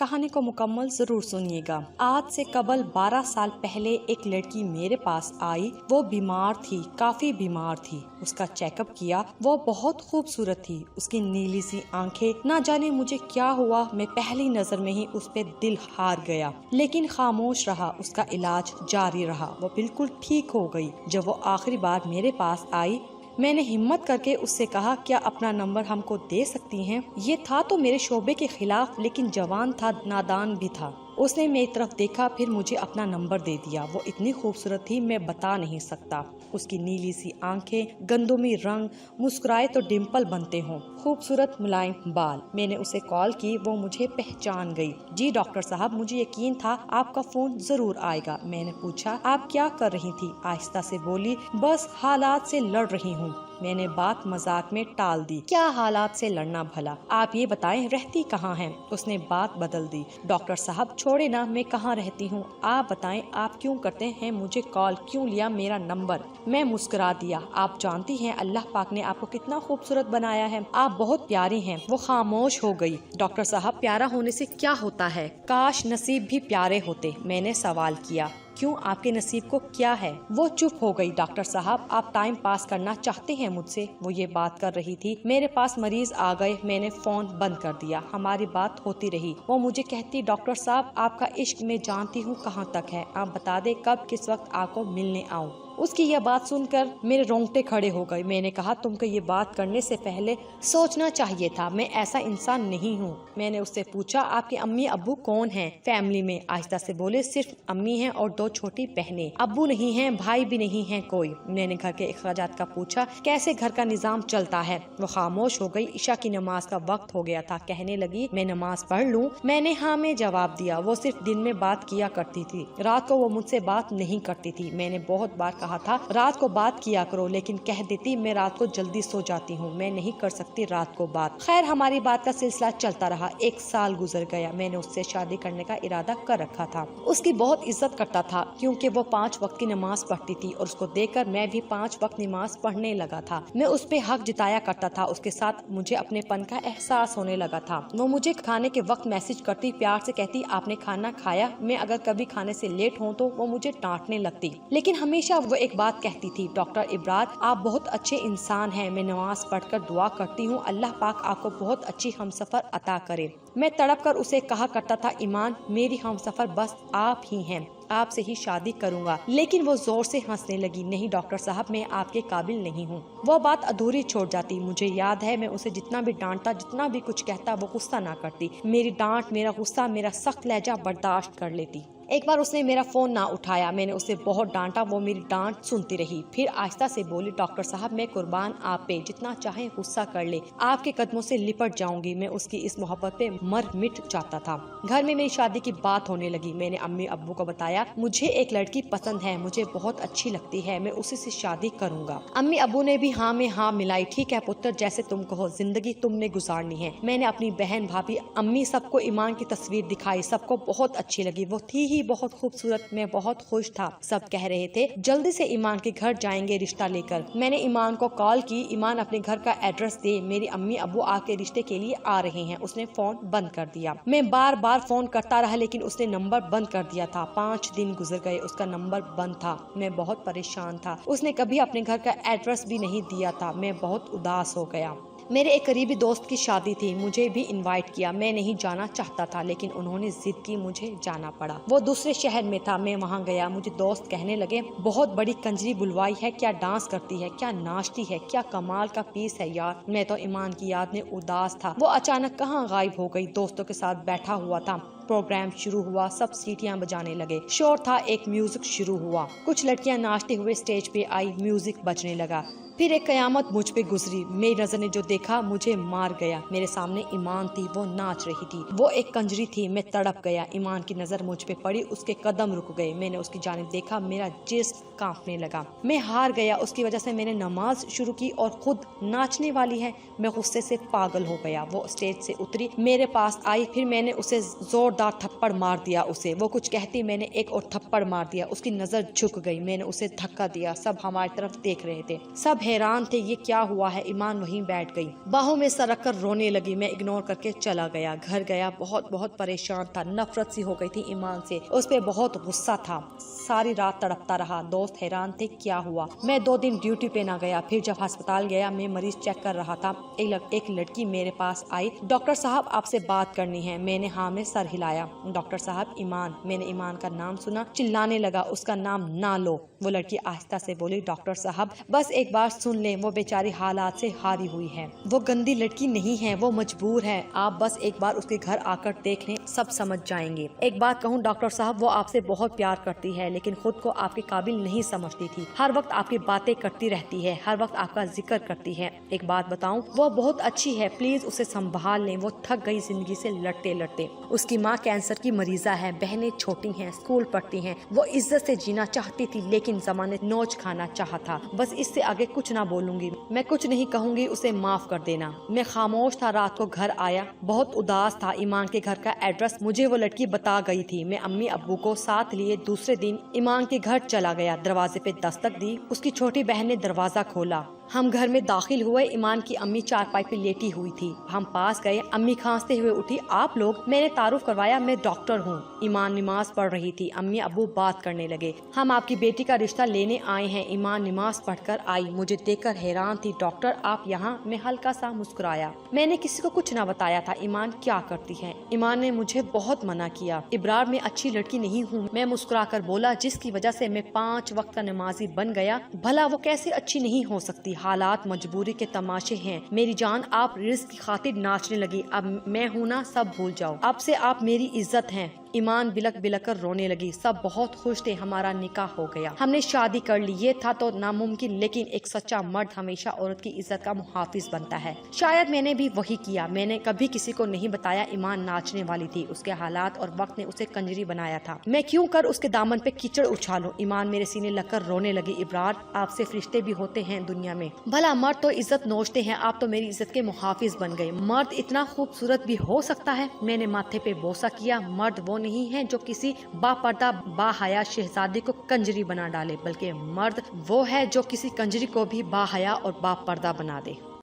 कहानी को मुकम्मल जरूर सुनिएगा। आज से कबल 12 साल पहले एक लड़की मेरे पास आई। वो बीमार थी, काफी बीमार थी। उसका चेकअप किया। वो बहुत खूबसूरत थी, उसकी नीली सी आंखें। ना जाने मुझे क्या हुआ, मैं पहली नजर में ही उस पे दिल हार गया, लेकिन खामोश रहा। उसका इलाज जारी रहा, वो बिल्कुल ठीक हो गई। जब वो आखिरी बार मेरे पास आई, मैंने हिम्मत करके उससे कहा, क्या अपना नंबर हमको दे सकती हैं? ये था तो मेरे शोबे के खिलाफ, लेकिन जवान था, नादान भी था। उसने मेरी तरफ देखा, फिर मुझे अपना नंबर दे दिया। वो इतनी खूबसूरत थी, मैं बता नहीं सकता। उसकी नीली सी आंखें, गंदुमी रंग, मुस्कुराए तो डिम्पल बनते हों, खूबसूरत मुलायम बाल। मैंने उसे कॉल की, वो मुझे पहचान गई। जी डॉक्टर साहब, मुझे यकीन था आपका फोन जरूर आएगा। मैंने पूछा, आप क्या कर रही थी? आहिस्ता से बोली, बस हालात से लड़ रही हूँ। मैंने बात मजाक में टाल दी, क्या हालात से लड़ना भला? आप ये बताएं, रहती कहाँ हैं? उसने बात बदल दी, डॉक्टर साहब छोड़े ना, मैं कहाँ रहती हूँ? आप बताएं, आप क्यों करते हैं मुझे कॉल, क्यों लिया मेरा नंबर? मैं मुस्कुरा दिया, आप जानती हैं अल्लाह पाक ने आपको कितना खूबसूरत बनाया है, आप बहुत प्यारी हैं। वो खामोश हो गई। डॉक्टर साहब, प्यारा होने से क्या होता है? काश नसीब भी प्यारे होते। मैंने सवाल किया, क्यों, आपके नसीब को क्या है? वो चुप हो गई। डॉक्टर साहब, आप टाइम पास करना चाहते हैं मुझसे? वो ये बात कर रही थी, मेरे पास मरीज आ गए। मैंने फोन बंद कर दिया। हमारी बात होती रही। वो मुझे कहती, डॉक्टर साहब आपका इश्क मैं जानती हूँ कहाँ तक है, आप बता दे कब किस वक्त आपको मिलने आऊँ। उसकी यह बात सुनकर मेरे रोंगटे खड़े हो गए। मैंने कहा, तुमको ये बात करने से पहले सोचना चाहिए था, मैं ऐसा इंसान नहीं हूँ। मैंने उससे पूछा, आपके अम्मी अब्बू कौन हैं फैमिली में? आहिस्ता से बोले, सिर्फ अम्मी हैं और 2 छोटी बहनें, अब्बू नहीं हैं, भाई भी नहीं है कोई। मैंने घर के अखराजात का पूछा, कैसे घर का निजाम चलता है? वो खामोश हो गई। ईशा की नमाज का वक्त हो गया था। कहने लगी, मैं नमाज पढ़ लूं? मैंने हाँ में जवाब दिया। वो सिर्फ दिन में बात किया करती थी, रात को वो मुझसे बात नहीं करती थी। मैंने बहुत बार कहा था रात को बात किया करो, लेकिन कह देती मैं रात को जल्दी सो जाती हूँ, मैं नहीं कर सकती रात को बात। खैर, हमारी बात का सिलसिला चलता रहा। 1 साल गुजर गया। मैंने उससे शादी करने का इरादा कर रखा था। उसकी बहुत इज्जत करता था, क्योंकि वो 5 वक्त की नमाज पढ़ती थी और उसको देखकर मैं भी 5 वक्त नमाज पढ़ने लगा था। मैं उस पे हक जताया करता था। उसके साथ मुझे अपनेपन का एहसास होने लगा था। वो मुझे खाने के वक्त मैसेज करती, प्यार से कहती, आपने खाना खाया? मैं अगर कभी खाने से लेट हूँ तो वो मुझे डांटने लगती, लेकिन हमेशा वो एक बात कहती थी, डॉक्टर इब्रार आप बहुत अच्छे इंसान हैं। मैं नमाज पढ़कर दुआ करती हूँ, अल्लाह पाक आपको बहुत अच्छी हमसफर अता करे। मैं तड़प कर उसे कहा करता था, ईमान मेरी हमसफर बस आप ही हैं, आपसे ही शादी करूंगा। लेकिन वो जोर से हंसने लगी, नहीं डॉक्टर साहब, मैं आपके काबिल नहीं हूँ। वो बात अधूरी छोड़ जाती। मुझे याद है, मैं उसे जितना भी डांटता, जितना भी कुछ कहता, वो गुस्सा ना करती। मेरी डांट, मेरा गुस्सा, मेरा सख्त लहजा बर्दाश्त कर लेती। एक बार उसने मेरा फोन ना उठाया। मैंने उसे बहुत डांटा। वो मेरी डांट सुनती रही। फिर आहिस्ता से बोली, डॉक्टर साहब मैं कुर्बान आप पे, जितना चाहे गुस्सा कर ले, आपके कदमों से लिपट जाऊंगी। मैं उसकी इस मोहब्बत पे मर मिट जाता था। घर में मेरी शादी की बात होने लगी। मैंने अम्मी अब्बू को बताया, मुझे एक लड़की पसंद है, मुझे बहुत अच्छी लगती है, मैं उसी से शादी करूंगा। अम्मी अब्बू ने भी हाँ में हाँ मिलाई। ठीक है पुत्र, जैसे तुम कहो, जिंदगी तुमने गुजारनी है। मैंने अपनी बहन, भाभी, अम्मी सबको ईमान की तस्वीर दिखाई। सबको बहुत अच्छी लगी। वो थी ही बहुत खूबसूरत। मैं बहुत खुश था। सब कह रहे थे जल्दी से ईमान के घर जाएंगे रिश्ता लेकर। मैंने ईमान को कॉल की, ईमान अपने घर का एड्रेस दे, मेरी अम्मी अब्बू आके रिश्ते के लिए आ रहे हैं। उसने फोन बंद कर दिया। मैं बार बार फोन करता रहा, लेकिन उसने नंबर बंद कर दिया था। 5 दिन गुजर गए, उसका नंबर बंद था। मैं बहुत परेशान था। उसने कभी अपने घर का एड्रेस भी नहीं दिया था। मैं बहुत उदास हो गया। मेरे एक करीबी दोस्त की शादी थी, मुझे भी इनवाइट किया। मैं नहीं जाना चाहता था, लेकिन उन्होंने जिद की, मुझे जाना पड़ा। वो दूसरे शहर में था, मैं वहाँ गया। मुझे दोस्त कहने लगे, बहुत बड़ी कंजरी बुलवाई है, क्या डांस करती है, क्या नाचती है, क्या कमाल का पीस है यार। मैं तो ईमान की याद में उदास था। वो अचानक कहाँ गायब हो गई। दोस्तों के साथ बैठा हुआ था। प्रोग्राम शुरू हुआ। सब सीटियां बजाने लगे। शोर था। एक म्यूजिक शुरू हुआ। कुछ लड़कियां नाचते हुए स्टेज पे आई। म्यूजिक बजने लगा। फिर एक कयामत मुझ पे गुजरी। मेरी नजर ने जो देखा मुझे मार गया। मेरे सामने ईमान थी, वो नाच रही थी। वो एक कंजरी थी। मैं तड़प गया। ईमान की नजर मुझ पे पड़ी, उसके कदम रुक गए। मैंने उसकी जानिब देखा, मेरा जिस्म कांपने लगा। मैं हार गया। उसकी वजह से मैंने नमाज शुरू की और खुद नाचने वाली है। मैं गुस्से से पागल हो गया। वो स्टेज से उतरी, मेरे पास आई। फिर मैंने उसे जोरदार थप्पड़ मार दिया। उसे वो कुछ कहती, मैंने एक और थप्पड़ मार दिया। उसकी नजर झुक गई। मैंने उसे धक्का दिया। सब हमारी तरफ देख रहे थे। सब हैरान थे ये क्या हुआ है। ईमान वहीं बैठ गई, बाहों में सर रख कर रोने लगी। मैं इग्नोर करके चला गया, घर गया, बहुत बहुत परेशान था, नफरत सी हो गई थी ईमान से, उस पे बहुत गुस्सा था। सारी रात तड़पता रहा। दोस्त हैरान थे क्या हुआ। मैं 2 दिन ड्यूटी पे ना गया। फिर जब अस्पताल गया, मैं मरीज चेक कर रहा था, एक लड़की मेरे पास आई। डॉक्टर साहब आपसे बात करनी है। मैंने हाँ में सर हिलाया। डॉक्टर साहब ईमान। मैंने ईमान का नाम सुना, चिल्लाने लगा उसका नाम ना लो। वो लड़की आहिस्ता से बोली, डॉक्टर साहब बस एक बार सुन लें, वो बेचारी हालात से हारी हुई है, वो गंदी लड़की नहीं है, वो मजबूर है, आप बस एक बार उसके घर आकर देख लें, सब समझ जाएंगे। एक बात कहूँ डॉक्टर साहब, वो आपसे बहुत प्यार करती है, लेकिन खुद को आपके काबिल नहीं समझती थी। हर वक्त आपकी बातें करती रहती है, हर वक्त आपका जिक्र करती है। एक बात बताऊं, वो बहुत अच्छी है, प्लीज उसे संभाल लें, वो थक गई जिंदगी से लड़ते लड़ते। उसकी माँ कैंसर की मरीजा है, बहनें छोटी हैं, स्कूल पढ़ती हैं। वो इज्जत से जीना चाहती थी, लेकिन जमाने नोच खाना चाहा था। बस इससे आगे कुछ ना बोलूंगी, मैं कुछ नहीं कहूंगी, उसे माफ कर देना। मैं खामोश था। रात को घर आया, बहुत उदास था। ईमान के घर का एड्रेस मुझे वो लड़की बता गई थी। मैं अम्मी अब्बू को साथ लिए दूसरे दिन ईमान के घर चला गया। दरवाजे पे दस्तक दी, उसकी छोटी बहन ने दरवाजा खोला। हम घर में दाखिल हुए। ईमान की अम्मी चारपाई पे लेटी हुई थी। हम पास गए, अम्मी खांसते हुए उठी, आप लोग? मैंने तारुफ करवाया, मैं डॉक्टर हूँ। ईमान नमाज पढ़ रही थी। अम्मी अब्बू बात करने लगे, हम आपकी बेटी का रिश्ता लेने आए हैं। ईमान नमाज पढ़कर आई, मुझे देखकर हैरान थी, डॉक्टर आप यहाँ? मैं हल्का सा मुस्कुराया। मैंने किसी को कुछ न बताया था। ईमान क्या करती है? ईमान ने मुझे बहुत मना किया। इब्रार मैं अच्छी लड़की नहीं हूँ। मैं मुस्कुरा कर बोला, जिसकी वजह से मैं 5 वक्त का नमाजी बन गया, भला वो कैसे अच्छी नहीं हो सकती? हालात मजबूरी के तमाशे हैं। मेरी जान, आप रिस्क की खातिर नाचने लगी। अब मैं हूँ ना, सब भूल जाओ, अब से आप मेरी इज्जत हैं। ईमान बिलक बिलक कर रोने लगी। सब बहुत खुश थे, हमारा निकाह हो गया, हमने शादी कर ली। ये था तो नामुमकिन, लेकिन एक सच्चा मर्द हमेशा औरत की इज्जत का मुहाफिज बनता है। शायद मैंने भी वही किया। मैंने कभी किसी को नहीं बताया ईमान नाचने वाली थी। उसके हालात और वक्त ने उसे कंजरी बनाया था। मैं क्यों कर उसके दामन पे कीचड़ उछालूं? ईमान मेरे सीने लगकर रोने लगी। इब्रार, आपसे फरिश्ते भी होते हैं दुनिया में, भला मर्द तो इज्जत नोचते हैं, आप तो मेरी इज्जत के मुहाफिज बन गए। मर्द इतना खूबसूरत भी हो सकता है? मैंने माथे पे बोसा किया। मर्द वो नहीं है जो किसी बापर्दा बाहया शहजादी को कंजरी बना डाले, बल्कि मर्द वो है जो किसी कंजरी को भी बाहया और बापर्दा बना दे।